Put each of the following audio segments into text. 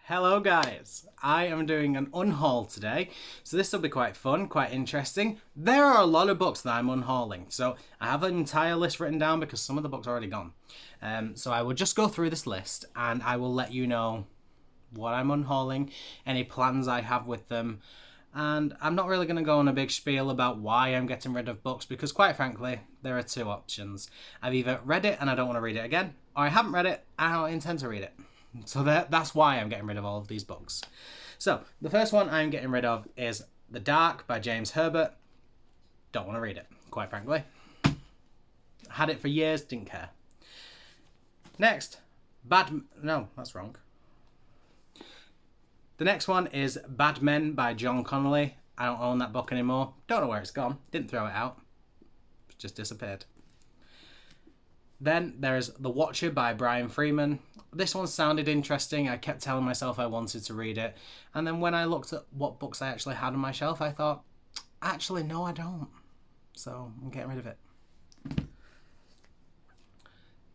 Hello guys, I am doing an unhaul today, so this will be quite fun, quite interesting. There are a lot of books that I'm unhauling, so I have an entire list written down because some of the books are already gone. So I will just go through this list and I will let you know what I'm unhauling, any plans I have with them, and I'm not really going to go on a big spiel about why I'm getting rid of books because quite frankly, there are two options. I've either read it and I don't want to read it again, or I haven't read it and I don't intend to read it. So that's why I'm getting rid of all of these books. So the first one I'm getting rid of is The Dark by James Herbert. Don't want to read it, quite frankly. Had it for years, didn't care. Next, no, that's wrong. The next one is Bad Men by John Connolly. I don't own that book anymore. Don't know where it's gone. Didn't throw it out. It just disappeared. Then there's The Watcher by Brian Freeman. This one sounded interesting. I kept telling myself I wanted to read it. And then when I looked at what books I actually had on my shelf, I thought, actually, no, I don't. So I'm getting rid of it.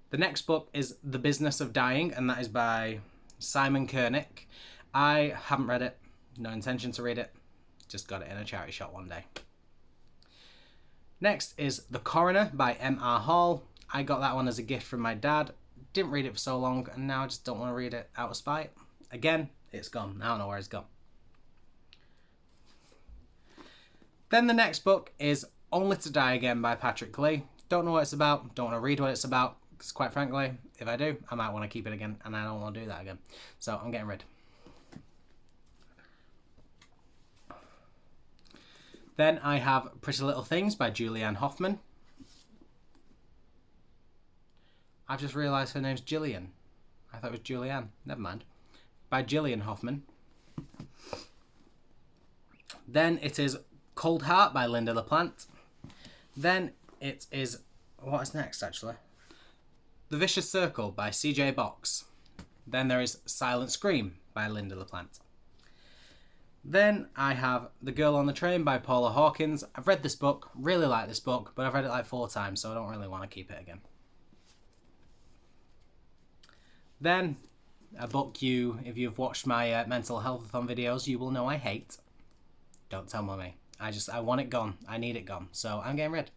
The next book is The Business of Dying, and that is by Simon Kernick. I haven't read it. No intention to read it. Just got it in a charity shop one day. Next is The Coroner by M.R. Hall. I got that one as a gift from my dad. Didn't read it for so long, and now I just don't want to read it out of spite. Again, it's gone. I don't know where it's gone. Then the next book is Only to Die Again by Patrick Lee. Don't know what it's about. Don't want to read what it's about, because quite frankly, if I do, I might want to keep it again, and I don't want to do that again. So I'm getting rid. Then I have Pretty Little Things by Julianne Hoffman. I've just realised her name's Gillian. I thought it was Julianne. Never mind. By Gillian Hoffman. Then it is Cold Heart by Linda LaPlante. Then it is... what is next, actually? The Vicious Circle by C.J. Box. Then there is Silent Scream by Linda LaPlante. Then I have The Girl on the Train by Paula Hawkins. I've read this book, really like this book, but I've read it like 4 times, so I don't really want to keep it again. Then, a book if you've watched my mental health-a-thon videos, you will know I hate. Don't tell Mummy. I want it gone. I need it gone. So I'm getting rid.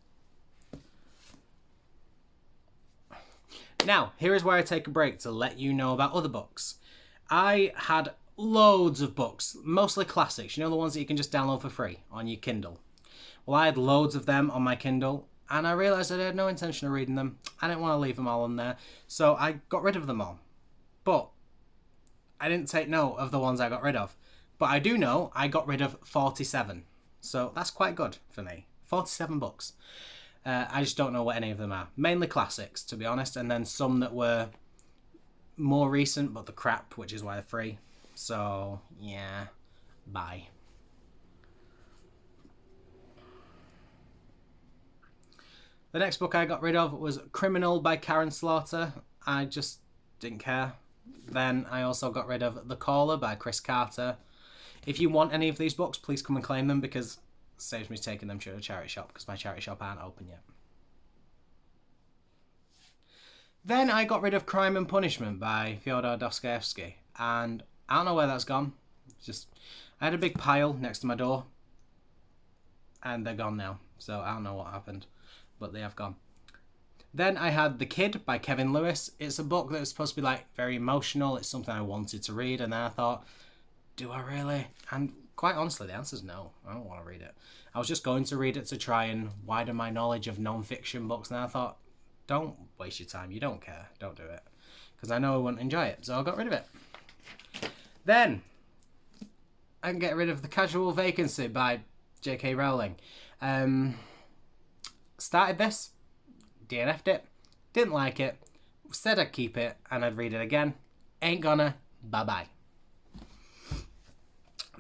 Now, here is where I take a break to let you know about other books. I had loads of books, mostly classics. You know, the ones that you can just download for free on your Kindle. Well, I had loads of them on my Kindle, and I realised that I had no intention of reading them. I didn't want to leave them all on there, so I got rid of them all. But I didn't take note of the ones I got rid of. But I do know I got rid of 47. So that's quite good for me. 47 books. I just don't know what any of them are. Mainly classics, to be honest. And then some that were more recent, but the crap, which is why they're free. So, yeah. Bye. The next book I got rid of was Criminal by Karen Slaughter. I just didn't care. Then I also got rid of The Caller by Chris Carter. If you want any of these books, please come and claim them because it saves me taking them to a charity shop because my charity shop aren't open yet. Then I got rid of Crime and Punishment by Fyodor Dostoevsky, and I don't know where that's gone. I had a big pile next to my door and they're gone now, so I don't know what happened, but they have gone. Then I had The Kid by Kevin Lewis. It's a book that was supposed to be like very emotional. It's something I wanted to read, and then I thought, do I really? And quite honestly, the answer is no. I don't want to read it. I was just going to read it to try and widen my knowledge of non-fiction books, and I thought, don't waste your time. You don't care. Don't do it. Because I know I wouldn't enjoy it, so I got rid of it. Then I can get rid of The Casual Vacancy by J.K. Rowling. Started this. DNF'd it, didn't like it, said I'd keep it and I'd read it again, ain't gonna, bye-bye.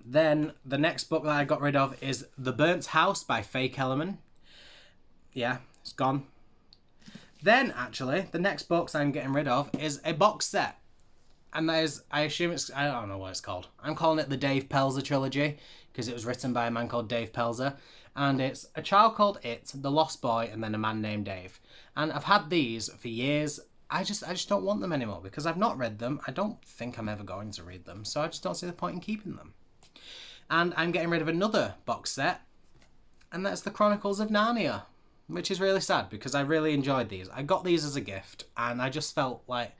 Then the next book that I got rid of is The Burnt House by Faye Kellerman. Yeah, it's gone. Then actually, the next books I'm getting rid of is a box set. And that is, I don't know what it's called. I'm calling it the Dave Pelzer trilogy because it was written by a man called Dave Pelzer. And it's A Child Called It, The Lost Boy, and then A Man Named Dave. And I've had these for years, I just don't want them anymore because I've not read them. I don't think I'm ever going to read them, so I just don't see the point in keeping them. And I'm getting rid of another box set, and that's the Chronicles of Narnia, which is really sad because I really enjoyed these. I got these as a gift, and I just felt like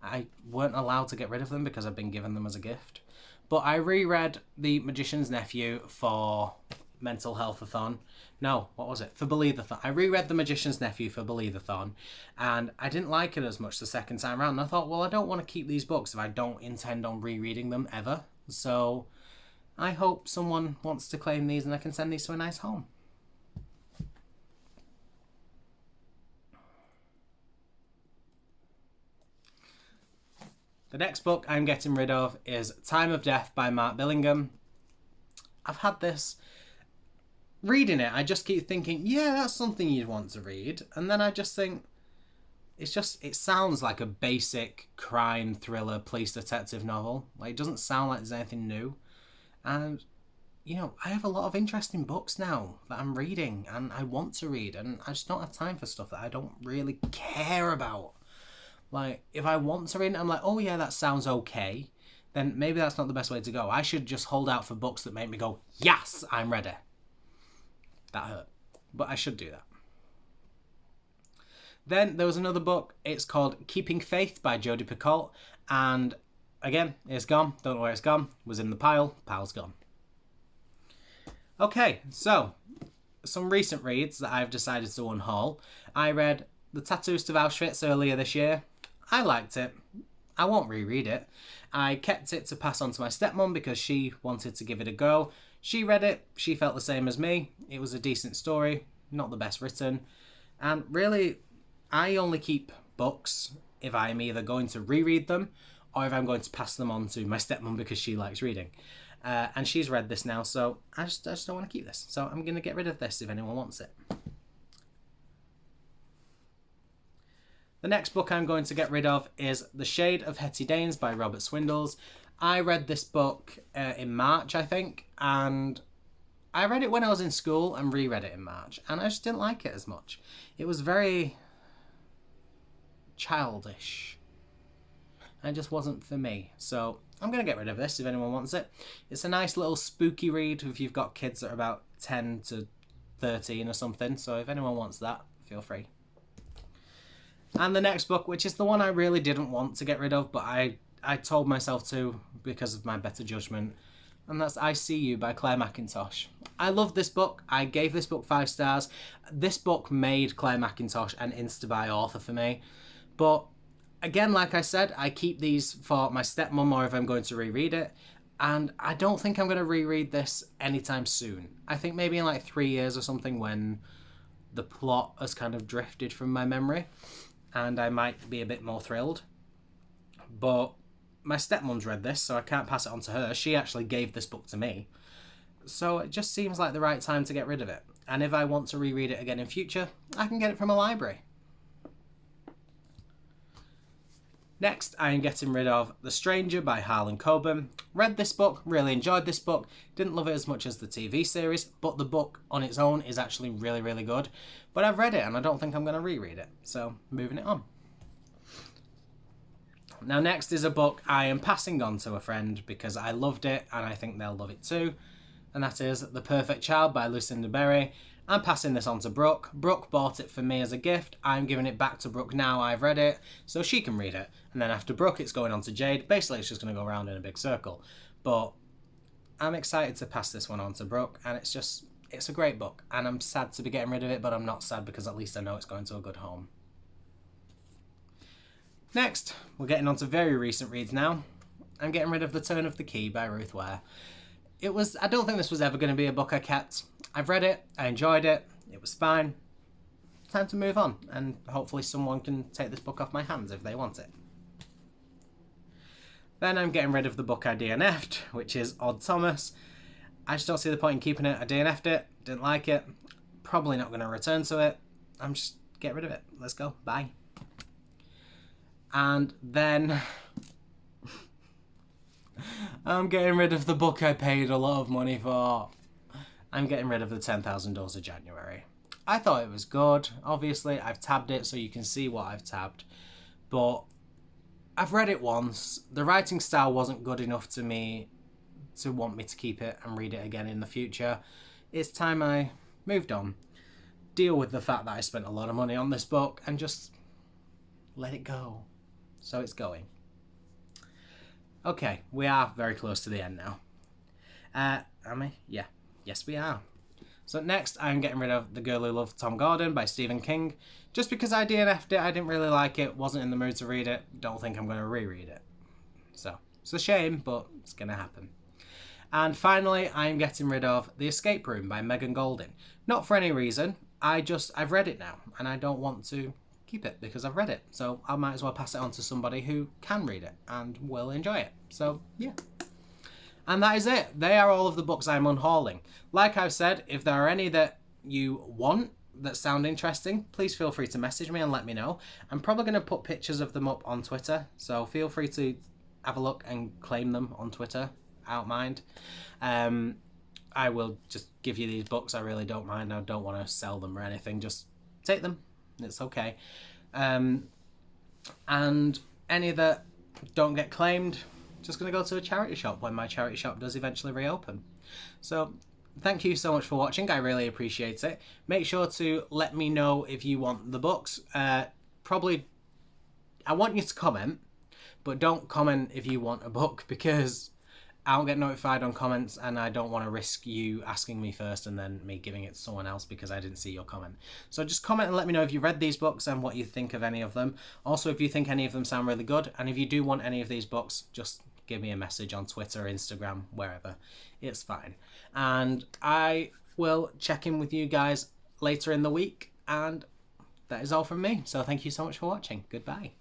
I weren't allowed to get rid of them because I've been given them as a gift. But I reread The Magician's Nephew for Mental Health-a-thon. No, what was it? For Believe-a-thon. I reread The Magician's Nephew for Believe-a-thon, and I didn't like it as much the second time around. And I thought, well, I don't want to keep these books if I don't intend on rereading them ever. So I hope someone wants to claim these and I can send these to a nice home. The next book I'm getting rid of is Time of Death by Mark Billingham. I've had this. Reading it, I just keep thinking, yeah, that's something you'd want to read. And then I just think, it sounds like a basic crime thriller police detective novel. Like, it doesn't sound like there's anything new. And, you know, I have a lot of interesting books now that I'm reading and I want to read. And I just don't have time for stuff that I don't really care about. Like, if I want to read it, I'm like, oh yeah, that sounds okay. Then maybe that's not the best way to go. I should just hold out for books that make me go, yes, I'm ready. That hurt. But I should do that. Then there was another book. It's called Keeping Faith by Jodi Picoult. And again, it's gone. Don't know where it's gone. It was in the pile. Pile's gone. Okay, so some recent reads that I've decided to unhaul. I read The Tattoos of Auschwitz earlier this year. I liked it. I won't reread it. I kept it to pass on to my stepmom because she wanted to give it a go. She read it. She felt the same as me. It was a decent story, not the best written. And really, I only keep books if I'm either going to reread them or if I'm going to pass them on to my stepmom because she likes reading. And she's read this now, so I just don't want to keep this. So I'm going to get rid of this if anyone wants it. The next book I'm going to get rid of is The Shade of Hetty Danes by Robert Swindells. I read this book in March, I think, and I read it when I was in school and reread it in March, and I just didn't like it as much. It was very childish. It just wasn't for me. So I'm going to get rid of this if anyone wants it. It's a nice little spooky read if you've got kids that are about 10 to 13 or something. So if anyone wants that, feel free. And the next book, which is the one I really didn't want to get rid of, but I told myself to because of my better judgment, and that's I See You by Claire Mackintosh. I love this book. I gave this book 5 stars. This book made Claire Mackintosh an Insta-buy author for me. But again, like I said, I keep these for my stepmom or if I'm going to reread it. And I don't think I'm going to reread this anytime soon. I think maybe in like 3 years or something when the plot has kind of drifted from my memory. And I might be a bit more thrilled. But my stepmom's read this, so I can't pass it on to her. She actually gave this book to me. So it just seems like the right time to get rid of it. And if I want to reread it again in future, I can get it from a library. Next, I am getting rid of The Stranger by Harlan Coben. Read this book, really enjoyed this book. Didn't love it as much as the TV series, but the book on its own is actually really, really good. But I've read it and I don't think I'm going to reread it. So, moving it on. Now, next is a book I am passing on to a friend because I loved it and I think they'll love it too. And that is The Perfect Child by Lucinda Berry. I'm passing this on to Brooke. Brooke bought it for me as a gift. I'm giving it back to Brooke now I've read it, so she can read it. And then after Brooke, it's going on to Jade. Basically, it's just going to go around in a big circle. But I'm excited to pass this one on to Brooke, and it's a great book. And I'm sad to be getting rid of it, but I'm not sad because at least I know it's going to a good home. Next, we're getting on to very recent reads now. I'm getting rid of The Turn of the Key by Ruth Ware. I don't think this was ever going to be a book I kept. I've read it, I enjoyed it, it was fine. Time to move on, and hopefully someone can take this book off my hands if they want it. Then I'm getting rid of the book I DNF'd, which is Odd Thomas. I just don't see the point in keeping it. I DNF'd it, didn't like it, probably not going to return to it. I'm just get rid of it. Let's go, bye. And then I'm getting rid of the book I paid a lot of money for. I'm getting rid of The 10,000 Doors of January. I thought it was good. Obviously, I've tabbed it so you can see what I've tabbed. but I've read it once. The writing style wasn't good enough to me to want me to keep it and read it again in the future. It's time I moved on. Deal with the fact that I spent a lot of money on this book and just let it go. So it's going. Okay, we are very close to the end now. Am I? Yeah. Yes, we are. So next, I'm getting rid of The Girl Who Loved Tom Gordon by Stephen King. Just because I DNF'd it, I didn't really like it, wasn't in the mood to read it, don't think I'm going to reread it. So, it's a shame, but it's going to happen. And finally, I'm getting rid of The Escape Room by Megan Golding. Not for any reason, I've read it now, and I don't want to keep it because I've read it. So I might as well pass it on to somebody who can read it and will enjoy it. So, yeah. And that is it. They are all of the books I'm unhauling. Like I've said, if there are any that you want that sound interesting, please feel free to message me and let me know. I'm probably going to put pictures of them up on Twitter, so feel free to have a look and claim them on Twitter. I don't mind. I will just give you these books. I really don't mind. I don't want to sell them or anything. Just take them. It's okay. And any that don't get claimed, just going to go to a charity shop when my charity shop does eventually reopen. So thank you so much for watching. I really appreciate it. Make sure to let me know if you want the books. Probably, I want you to comment, but don't comment if you want a book because I don't get notified on comments and I don't want to risk you asking me first and then me giving it to someone else because I didn't see your comment. So just comment and let me know if you read these books and what you think of any of them. Also, if you think any of them sound really good, and if you do want any of these books, just give me a message on Twitter, Instagram, wherever. It's fine. And I will check in with you guys later in the week, and that is all from me. So thank you so much for watching. Goodbye.